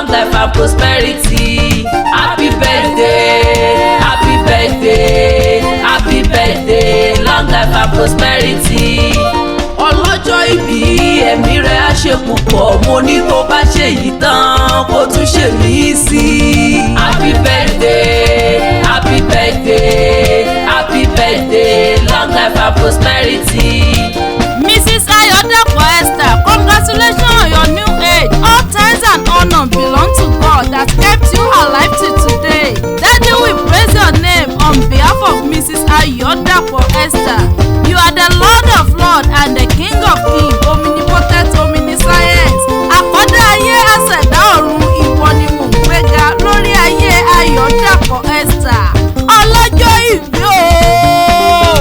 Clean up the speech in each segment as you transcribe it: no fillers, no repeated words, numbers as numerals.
life and prosperity. Happy birthday, happy birthday, happy birthday, long life and prosperity. Ọlọ́jọ́ ìbí ẹ̀mí rẹ̀ á ṣe púpọ̀, mo ní tó bá ṣe yìí tán kó tún ṣe mí sí. Happy birthday, happy birthday, happy birthday, long life and prosperity. Mrs. Ayodepo Esther, congratulations on your new age. All thanks and honor belong to God that kept you alive till today. Daddy will praise your name on behalf of Mrs. Ayodepo Esther. You are the Lord of Lords and the King of Kings, omnipotent, omniscience. Àkọ́dá ayé àṣẹ̀dá ọ̀run, ìwọ ni mò ń gbéga lórí ayé Ayodepo Esther. Ọlọ́jọ́ ìbí ooo,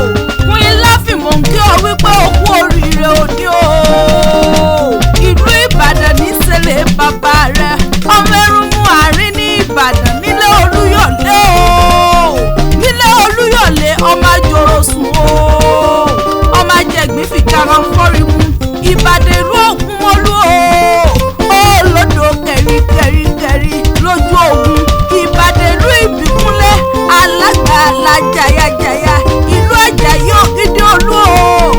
Queen Lafi mò ń kí ọ wípé o kú oríire òní ooo. Ìlú Ìbàdàn ní sẹ́lẹ̀ bàbá rẹ̀, ọmọ Ẹrúnmú àárín ní Ìbàdàn nílé Olúyọ̀lé ooo. Nílé Olúyọ̀lé ọmọ àjòròsùn ooo, ọmọ àjẹgbín fìkàrà fọ́rí mu. Ìbàdàn ìlú Ògúnmọ́lú ooo, olódò kẹ̀ríkẹ̀ríkẹ̀rí lójú ogun. Ìbàdàn ìlú Ìbíkúnlé alágbàlá jayajaya, ìlú Àjàyí Ògìdì Olú ooo,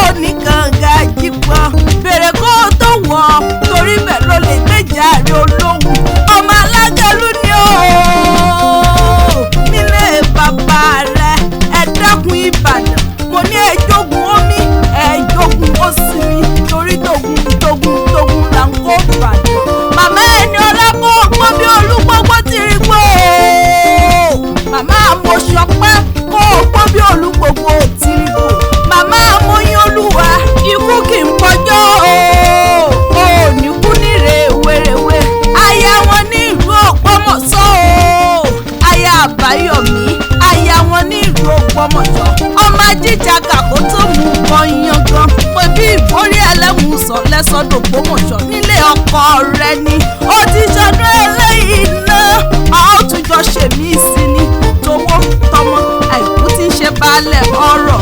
òní kànga jípọn bèrè kó o tó wọ̀ torí bẹ́ẹ̀ ló lè gbèjà rẹ̀ olóhùn. Ọmọ Alágẹ̀lú ni ooo, nílé bàbá rẹ̀ ẹ dákun Ìbàdàn, mo ní ẹ jogun omi ẹ jogun òsìmí torí togun là ń kó Ìbàdàn. Màmá ẹni ọlábọ̀ ọgbọ́n bí Olúgbógbó ti rí gbó ooo, màmá àmọ̀ṣọpẹ́ kó ọgbọ́n bí Olúgbógbó ti rí gbó. Màmá àmọ̀yìn Olúwa ikú kì í pọjọ́ ooo, òní kú ní rèwerèwe. Aya wọn ní ìlú Ògbómọ̀ṣọ́ ooo, aya Àbáyọ̀mí, aya wọn ní ìlú Ògbómọ̀ṣọ́. Ọmọ ajíjàgà kó tó mú kan yangan, pé bí ìbórí ẹlẹ́mùú sọ lẹ́sọ̀dọ̀ Ògbómọ̀ṣọ́ nílé ọkọ rẹ ni. Ó ti ṣọdún eléyìí náà, a ó tún jọ ṣèmí sí ni. Towó tọmọ àìkú ti ń ṣe baálẹ̀ ọrọ̀.